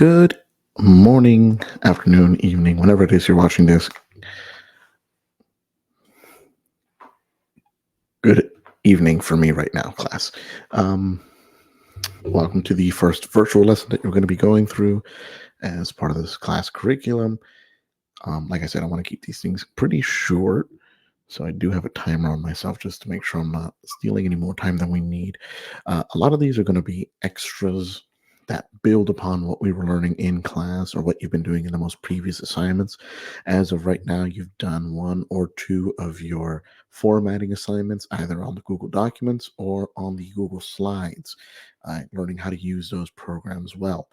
Good morning, afternoon, evening, whenever it is you're watching this. Good evening for me right now, class. Welcome to the first virtual lesson that you're going to be going through as part of this class curriculum. Like I said, I want to keep these things pretty short. So I do have a timer on myself just to make sure I'm not stealing any more time than we need. A lot of these are going to be extras that build upon what we were learning in class or what you've been doing in the most previous assignments. As of right now, you've done one or two of your formatting assignments, either on the Google Documents or on the Google Slides, learning how to use those programs well.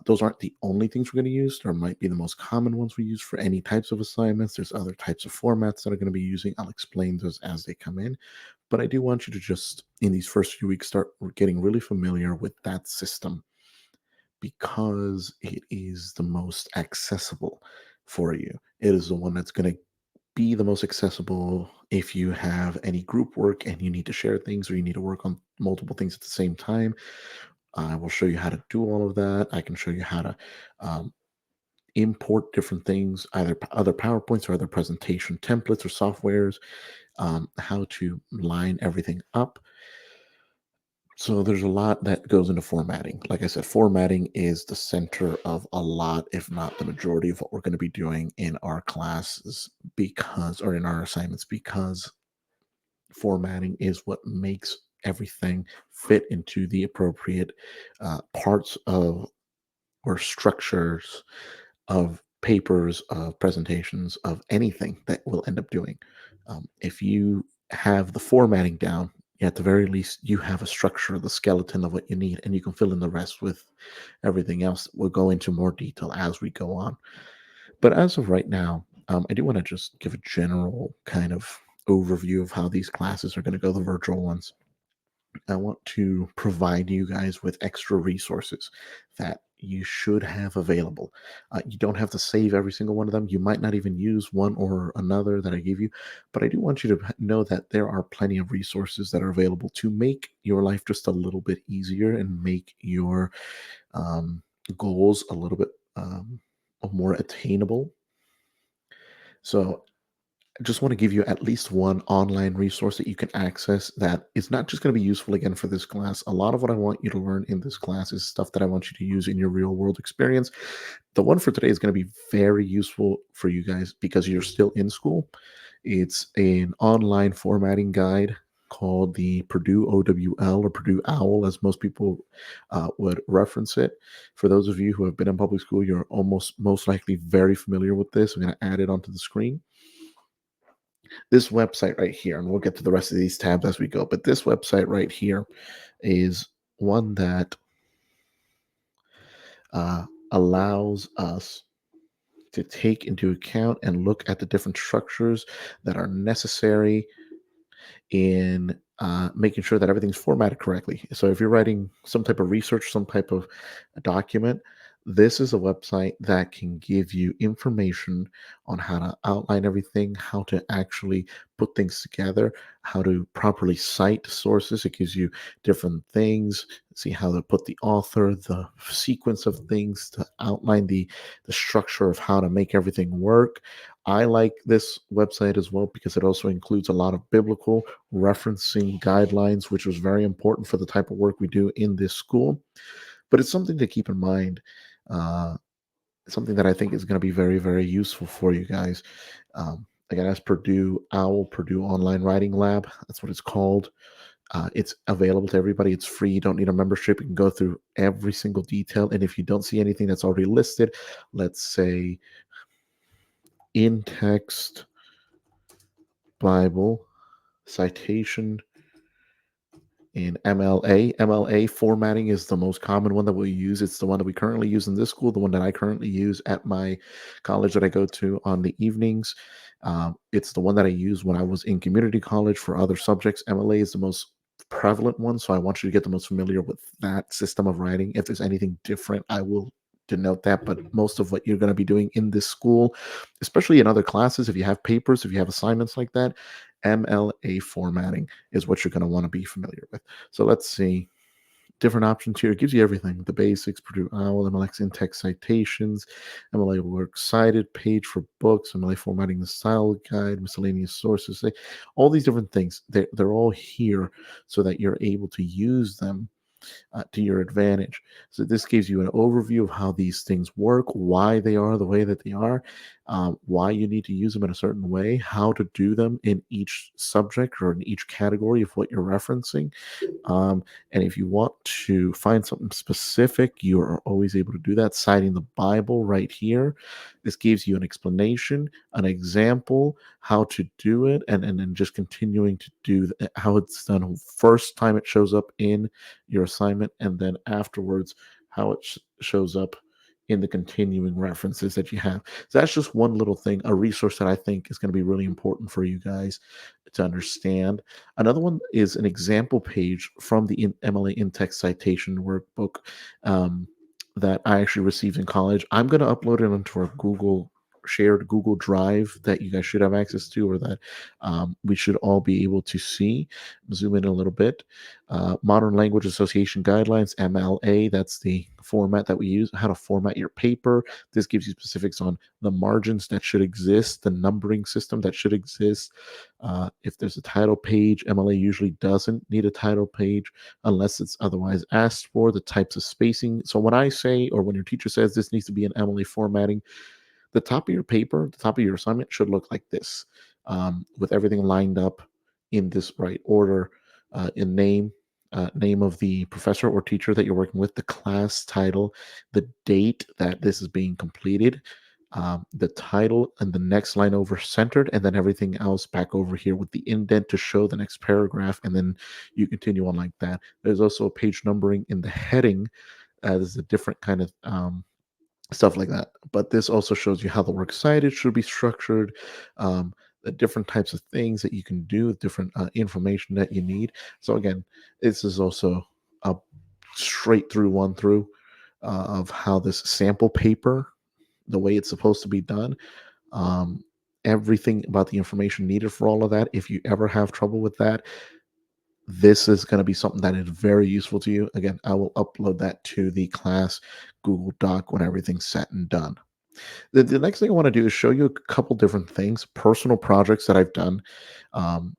Those aren't the only things we're going to use. There might be the most common ones we use for any types of assignments. There's other types of formats that are going to be using. I'll explain those as they come in. But I do want you to just, in these first few weeks, start getting really familiar with that system because it is the most accessible for you. It is the one that's going to be the most accessible if you have any group work and you need to share things or you need to work on multiple things at the same time. I will show you how to do all of that. I can show you how to um, import different things, either other PowerPoints or other presentation templates or softwares, how to line everything up. So there's a lot that goes into formatting. Like I said, formatting is the center of a lot, if not the majority of what we're going to be doing in our classes or in our assignments, because formatting is what makes everything fit into the appropriate parts of or structures of papers, of presentations, of anything that we'll end up doing. If you have the formatting down, at the very least, you have a structure, the skeleton of what you need, and you can fill in the rest with everything else. We'll go into more detail as we go on. But as of right now, I do want to just give a general kind of overview of how these classes are going to go, the virtual ones. I want to provide you guys with extra resources that you should have available. You don't have to save every single one of them. You might not even use one or another that I give you, but I do want you to know that there are plenty of resources that are available to make your life just a little bit easier and make your um, goals a little bit more attainable. So I just want to give you at least one online resource that you can access that is not just going to be useful again for this class. A lot of what I want you to learn in this class is stuff that I want you to use in your real world experience. The one for today is going to be very useful for you guys because you're still in school. It's an online formatting guide called the Purdue OWL or Purdue OWL, as most people would reference it. For those of you who have been in public school, you're almost most likely very familiar with this. I'm going to add it onto the screen. This website right here, and we'll get to the rest of these tabs as we go, but this website right here is one that allows us to take into account and look at the different structures that are necessary in making sure that everything's formatted correctly. So if you're writing some type of research, some type of document, this is a website that can give you information on how to outline everything, how to actually put things together, how to properly cite sources. It gives you different things, see how to put the author, the sequence of things to outline the structure of how to make everything work. I like this website as well because it also includes a lot of biblical referencing guidelines, which was very important for the type of work we do in this school. But it's something to keep in mind. Uh, Something that I think is going to be very, very useful for you guys. Again, as Purdue OWL, Purdue Online Writing Lab, that's what it's called. It's available to everybody. It's free. You don't need a membership. You can go through every single detail. And if you don't see anything that's already listed, let's say in text Bible citation in MLA. MLA formatting is the most common one that we use. It's the one that we currently use in this school, the one that I currently use at my college that I go to on the evenings. It's the one that I use when I was in community college for other subjects. MLA is the most prevalent one, so I want you to get the most familiar with that system of writing. If there's anything different, I will denote that, but most of what you're going to be doing in this school, especially in other classes, if you have papers, if you have assignments like that, MLA formatting is what you're going to want to be familiar with. So let's see. different options here. It gives you everything: the basics, Purdue OWL, MLX in-text citations, MLA works cited, page for books, MLA formatting the style guide, miscellaneous sources. All these different things. They're all here so that you're able to use them to your advantage. So this gives you an overview of how these things work, why they are the way that they are, why you need to use them in a certain way, how to do them in each subject or in each category of what you're referencing. And if you want to find something specific, you are always able to do that. Citing the Bible right here. This gives you an explanation, an example, how to do it, and then just continuing to do how it's done. First time it shows up in your assignment, and then afterwards, how it shows up in the continuing references that you have. So that's just one little thing, a resource that I think is going to be really important for you guys to understand. Another one is an example page from the MLA in-text citation workbook that I actually received in college. I'm going to upload it onto our shared Google Drive that you guys should have access to, or that we should all be able to see. Zoom in a little bit. Modern Language Association Guidelines, MLA, that's the format that we use. How to format your paper. This gives you specifics on the margins that should exist, the numbering system that should exist. If there's a title page, MLA usually doesn't need a title page unless it's otherwise asked for. The types of spacing. So when I say, or when your teacher says this needs to be an MLA formatting, the top of your paper, the top of your assignment should look like this, with everything lined up in this right order, in name of the professor or teacher that you're working with, the class title, the date that this is being completed, the title, and the next line over centered, and then everything else back over here with the indent to show the next paragraph, and then you continue on like that. There's also a page numbering in the heading. There's a different kind of stuff like that. But this also shows you how the works cited should be structured, the different types of things that you can do, different information that you need. So again, this is also a straight through one through of how this sample paper, the way it's supposed to be done. Um, Everything about the information needed for all of that. If you ever have trouble with that, this is going to be something that is very useful to you. Again, I will upload that to the class Google Doc when everything's set and done. The next thing I want to do is show you a couple different things, personal projects that I've done, um,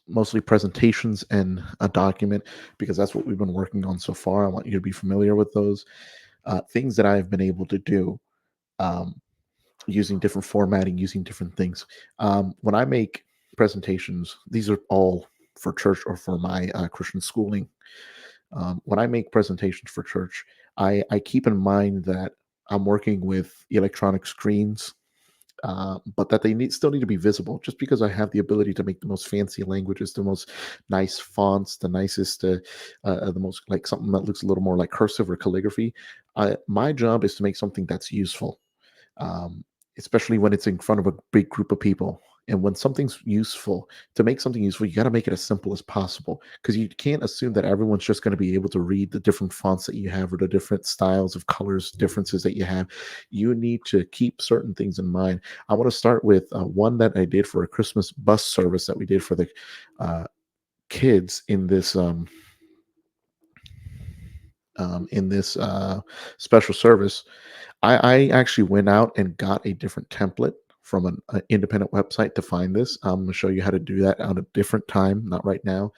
mostly presentations and a document, because that's what we've been working on so far. I want you to be familiar with those things that I've been able to do, um, using different formatting, using different things. When I make presentations, these are all for church or for my Christian schooling. When I make presentations for church, I keep in mind that I'm working with electronic screens, but that they still need to be visible. Just because I have the ability to make the most fancy languages, the most nice fonts, the nicest, the most like something that looks a little more like cursive or calligraphy. My job is to make something that's useful, um, especially when it's in front of a big group of people. And when something's useful, to make something useful, you got to make it as simple as possible, because you can't assume that everyone's just going to be able to read the different fonts that you have or the different styles of colors differences that you have. You need to keep certain things in mind. I want to start with one that I did for a Christmas bus service that we did for the uh, kids in this special service. I actually went out and got a different template from an independent website to find this. I'm going to show you how to do that at a different time, not right now.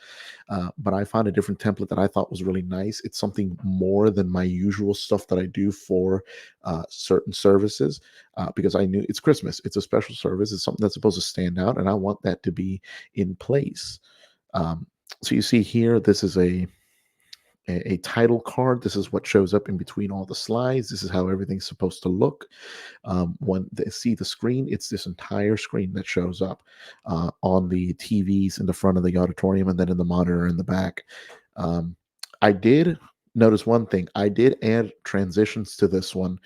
But I found a different template that I thought was really nice. It's something more than my usual stuff that I do for certain services, because I knew it's Christmas. It's a special service. It's something that's supposed to stand out, and I want that to be in place. Um, so you see here, this is a title card. This is what shows up in between all the slides. This is how everything's supposed to look. When they see the screen, it's this entire screen that shows up on the TVs in the front of the auditorium, and then in the monitor in the back. Um, I did notice one thing. I did add transitions to this one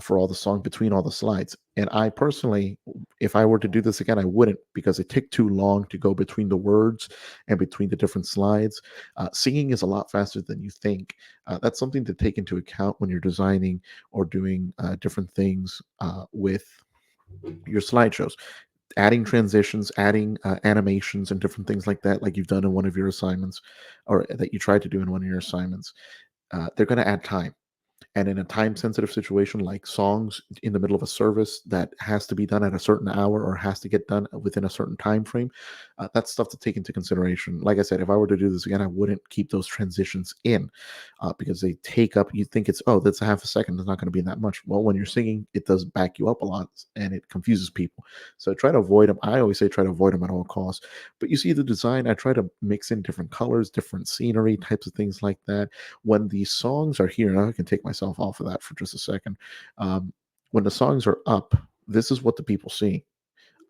for all the song between all the slides. And I personally, if I were to do this again, I wouldn't, because it took too long to go between the words and between the different slides. Singing is a lot faster than you think. That's something to take into account when you're designing or doing different things with your slideshows. Adding transitions, adding animations, and different things like that, like you've done in one of your assignments, or that you tried to do in one of your assignments. they're going to add time, and in a time sensitive situation like songs in the middle of a service that has to be done at a certain hour or has to get done within a certain time frame, that's stuff to take into consideration. Like I said, if I were to do this again, I wouldn't keep those transitions in, because they take up, you think it's, oh, that's a half a second, it's not going to be that much. Well, when you're singing, it does back you up a lot and it confuses people. So try to avoid them. I always say try to avoid them at all costs. But you see the design, I try to mix in different colors, different scenery types of things like that. When the songs are here, and I can take myself off of that for just a second. When the songs are up, this is what the people see.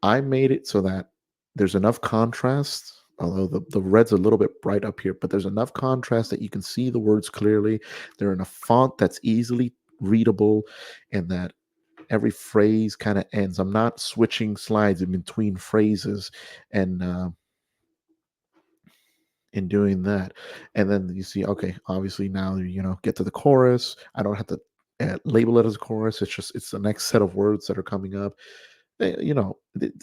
I made it so that there's enough contrast, although the red's a little bit bright up here, but there's enough contrast that you can see the words clearly. They're in a font that's easily readable, and that every phrase kind of ends. I'm not switching slides in between phrases, and in doing that. And then you see, okay, obviously now get to the chorus. I don't have to label it as a chorus. It's the next set of words that are coming up.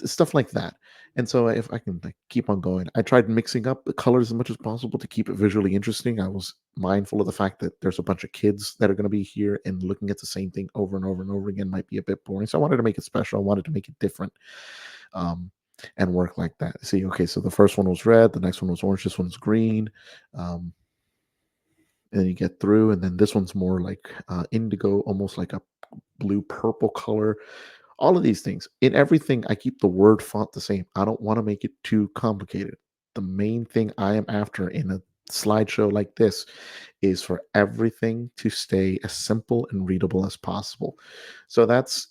Stuff like that. And so if I can like keep on going, I tried mixing up the colors as much as possible to keep it visually interesting. I was mindful of the fact that there's a bunch of kids that are going to be here, and looking at the same thing over and over and over again might be a bit boring. So I wanted to make it special. I wanted to make it different. Um, and work like that. See, okay, so the first one was red, the next one was orange, this one's green. Um, and then you get through, and then this one's more like indigo, almost like a blue purple color. All of these things. In everything, I keep the word font the same. I don't want to make it too complicated. The main thing I am after in a slideshow like this is for everything to stay as simple and readable as possible. So that's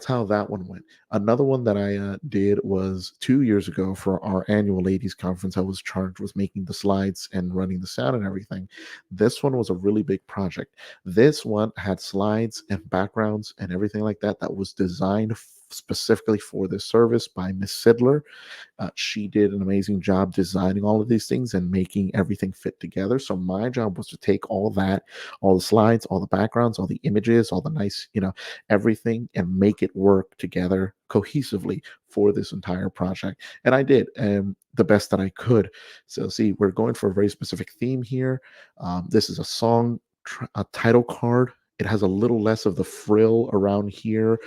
how that one went. Another one that I did was 2 years ago for our annual ladies conference. I was charged with making the slides and running the sound and everything. This one was a really big project. This one had slides and backgrounds and everything like that that was designed specifically for this service by Miss Sidler. She did an amazing job designing all of these things and making everything fit together. So my job was to take all that, all the slides, all the backgrounds, all the images, all the nice, everything, and make it work together cohesively for this entire project. And I did the best that I could. So see, we're going for a very specific theme here. This is a song, a title card. It has a little less of the frill around here,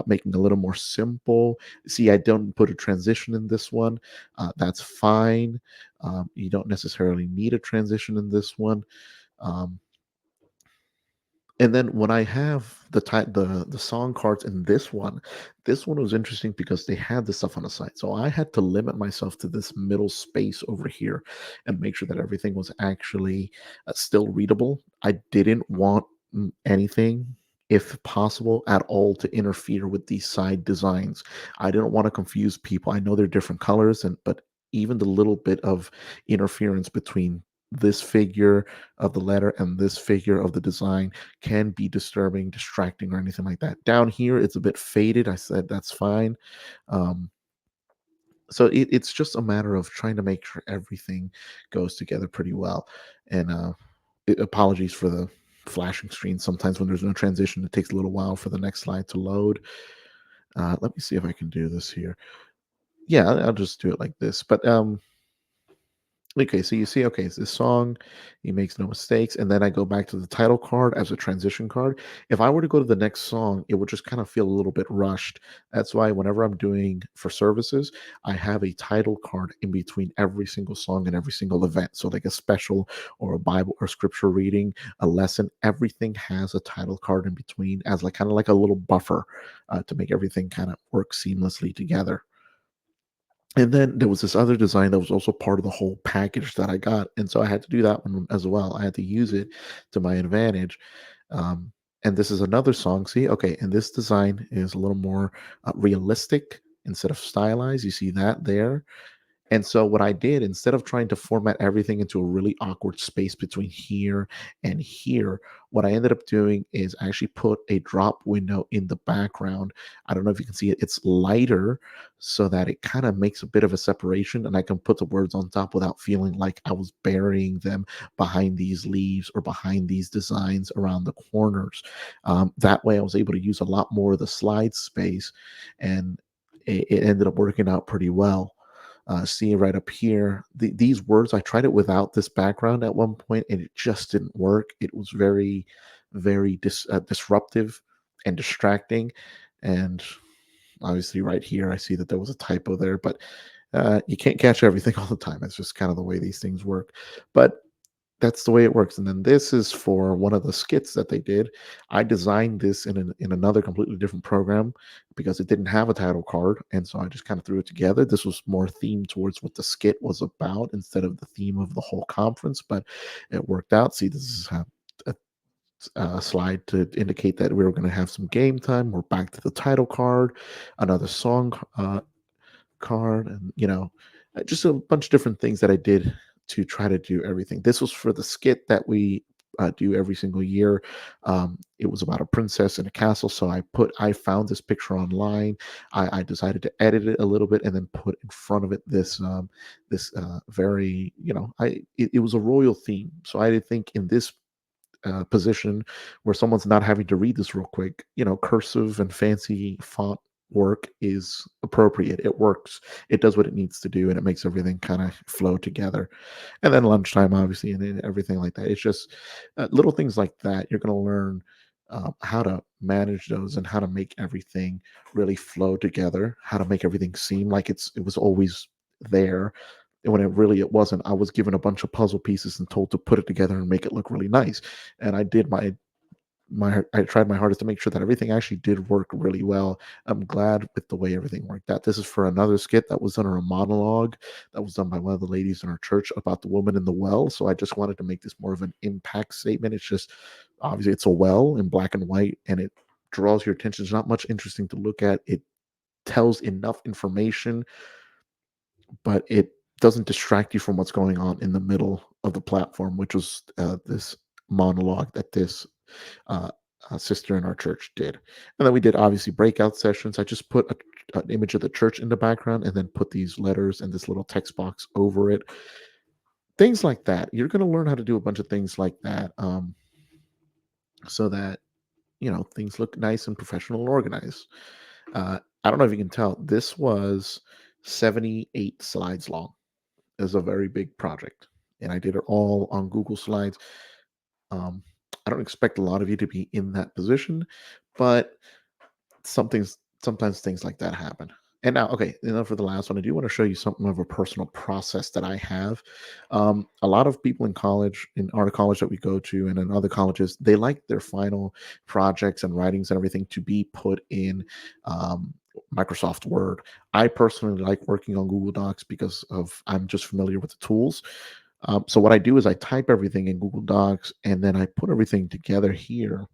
making it a little more simple. See, I don't put a transition in this one. That's fine. You don't necessarily need a transition in this one. Um, and then when I have the song cards in this one was interesting because they had the stuff on the side. So I had to limit myself to this middle space over here and make sure that everything was actually still readable. I didn't want anything, if possible at all, to interfere with these side designs. I didn't want to confuse people. I know they're different colors, and but even the little bit of interference between this figure of the letter and this figure of the design can be disturbing, distracting, or anything like that. Down here, it's a bit faded. I said that's fine. Um, so it's just a matter of trying to make sure everything goes together pretty well. And apologies for the flashing screen. Sometimes when there's no transition, it takes a little while for the next slide to load. Let me see if I can do this here. Yeah, I'll just do it like this. But okay, so you see, okay, it's this song, he makes no mistakes, and then I go back to the title card as a transition card. If I were to go to the next song, it would just kind of feel a little bit rushed. That's why whenever I'm doing for services, I have a title card in between every single song and every single event. So like a special or a Bible or scripture reading, a lesson, everything has a title card in between as like kind of like a little buffer to make everything kind of work seamlessly together. And then there was this other design that was also part of the whole package that I got, and so I had to do that one as well. I had to use it to my advantage. Um, and this is another song. See, okay, and this design is a little more realistic instead of stylized. You see that there, and so what I did, instead of trying to format everything into a really awkward space between here and here, what I ended up doing is I actually put a drop window in the background. I don't know if you can see it. It's lighter so that it kind of makes a bit of a separation, and I can put the words on top without feeling like I was burying them behind these leaves or behind these designs around the corners. That way I was able to use a lot more of the slide space, and it ended up working out pretty well. See right up here, these words, I tried it without this background at one point, and it just didn't work. It was very, very disruptive and distracting. And obviously, right here, I see that there was a typo there, but you can't catch everything all the time. It's just kind of the way these things work. But that's the way it works. And then this is for one of the skits that they did. I designed this in another completely different program because it didn't have a title card, and so I just kind of threw it together. This was more themed towards what the skit was about instead of the theme of the whole conference, but it worked out. See, this is a slide to indicate that we were going to have some game time. We're back to the title card, another song card, and just a bunch of different things that I did to try to do everything. This was for the skit that we do every single year. It was about a princess in a castle, so I found this picture online. I decided to edit it a little bit and then put in front of it this very it was a royal theme. So I did think in this position where someone's not having to read this real quick, cursive and fancy font work is appropriate. It works. It does what it needs to do, and it makes everything kind of flow together. And then lunchtime, obviously, and then everything like that. It's just little things like that. You're going to learn how to manage those and how to make everything really flow together. How to make everything seem like it was always there when it wasn't. I was given a bunch of puzzle pieces and told to put it together and make it look really nice. And I did I tried my hardest to make sure that everything actually did work really well. I'm glad with the way everything worked out. This is for another skit that was done, or a monologue that was done by one of the ladies in our church about the woman in the well. So I just wanted to make this more of an impact statement. It's just obviously it's a well in black and white, and it draws your attention. There's not much interesting to look at. It tells enough information, but it doesn't distract you from what's going on in the middle of the platform, which was this monologue that this uh, sister in our church did. And then we did obviously breakout sessions. I just put an image of the church in the background and then put these letters and this little text box over it. Things like that. You're going to learn how to do a bunch of things like that, so that things look nice and professional and organized. I don't know if you can tell. This was 78 slides long. Is a very big project, and I did it all on Google Slides. Um, I don't expect a lot of you to be in that position, but sometimes things like that happen. And now, okay, for the last one, I do want to show you something of a personal process that I have. A lot of people in college, in our college that we go to, and in other colleges, they like their final projects and writings and everything to be put in Microsoft Word. I personally like working on Google Docs because of I'm just familiar with the tools. So what I do is I type everything in Google Docs and then I put everything together here,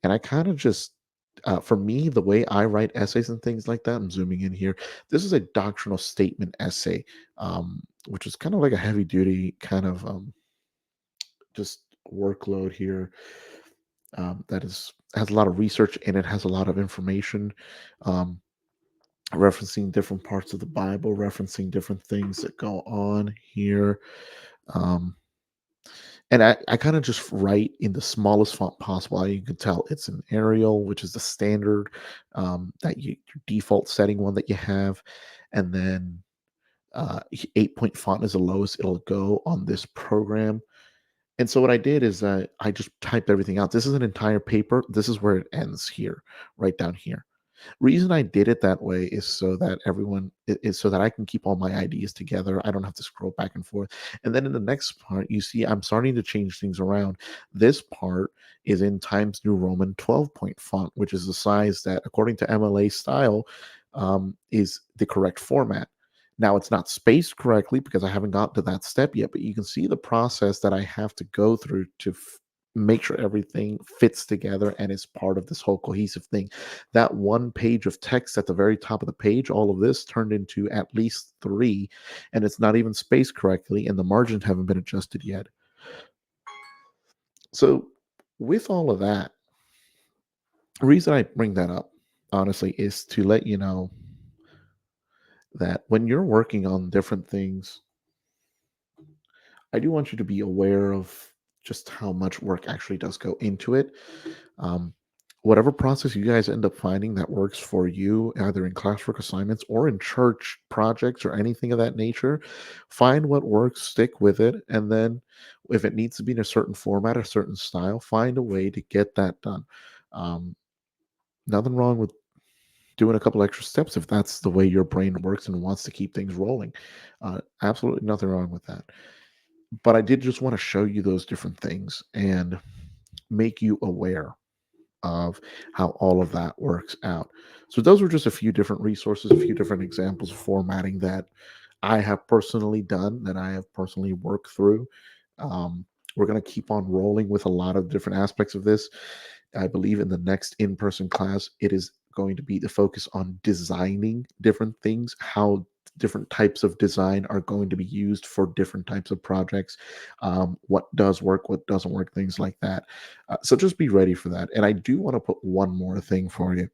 and I kind of just for me, the way I write essays and things like that, I'm zooming in here. This is a doctrinal statement essay, which is kind of like a heavy duty kind of just workload here. That is has a lot of research in it, has a lot of information, um, referencing different parts of the Bible, referencing different things that go on here. Um, And I kind of just write in the smallest font possible. You can tell it's an Arial, which is the standard your default setting one that you have, and then 8-point font is the lowest it'll go on this program. And so what I did is I just typed everything out. This is an entire paper. This is where it ends here, right down here. Reason I did it that way is so that is so that I can keep all my ideas together. I don't have to scroll back and forth. And then in the next part, you see I'm starting to change things around. This part is in Times New Roman 12-point font, which is the size that, according to MLA style, is the correct format. Now it's not spaced correctly because I haven't got to that step yet, but you can see the process that I have to go through to make sure everything fits together and is part of this whole cohesive thing. That one page of text at the very top of the page, all of this turned into at least three, and it's not even spaced correctly, and the margins haven't been adjusted yet. So, with all of that, the reason I bring that up, honestly, is to let you know that when you're working on different things, I do want you to be aware of just how much work actually does go into it. Um, whatever process you guys end up finding that works for you, either in classwork assignments or in church projects or anything of that nature, find what works, stick with it, and then if it needs to be in a certain format, a certain style, find a way to get that done. Um, Nothing wrong with doing a couple extra steps if that's the way your brain works and wants to keep things rolling. Absolutely nothing wrong with that. But I did just want to show you those different things and make you aware of how all of that works out. So those were just a few different resources, a few different examples of formatting that I have personally done, that I have personally worked through. We're going to keep on rolling with a lot of different aspects of this. I believe in the next in person class, it is going to be the focus on designing different things, how different types of design are going to be used for different types of projects, what does work, what doesn't work, things like that. So just be ready for that. And I do want to put one more thing for you.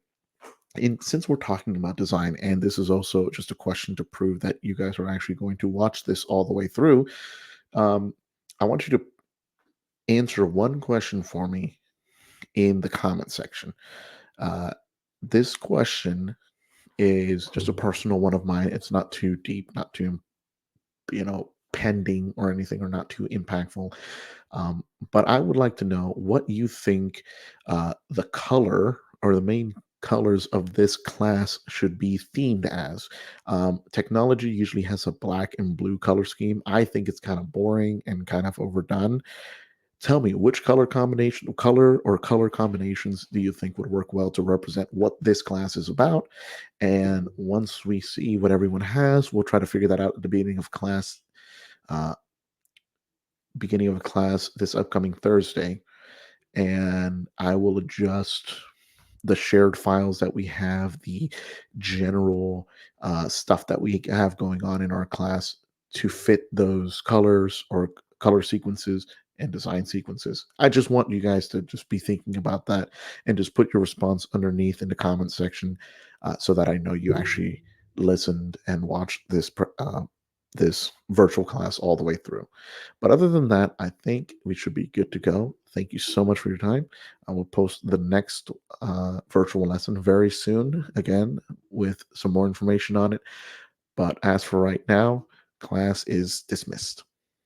Since we're talking about design, and this is also just a question to prove that you guys are actually going to watch this all the way through, um, I want you to answer one question for me in the comment section. Uh, this question is just a personal one of mine. It's not too deep, not too, pending or anything, or not too impactful. But I would like to know what you think the color or the main colors of this class should be themed as. Technology usually has a black and blue color scheme. I think it's kind of boring and kind of overdone. Tell me, which color or color combinations do you think would work well to represent what this class is about? And once we see what everyone has, we'll try to figure that out at the uh, beginning of class this upcoming Thursday, and I will adjust the shared files that we have, the general stuff that we have going on in our class to fit those colors or color sequences and design sequences. I just want you guys to just be thinking about that and just put your response underneath in the comment section so that I know you actually listened and watched this virtual class all the way through. But other than that, I think we should be good to go. Thank you so much for your time. I will post the next virtual lesson very soon, again, with some more information on it. But as for right now, class is dismissed.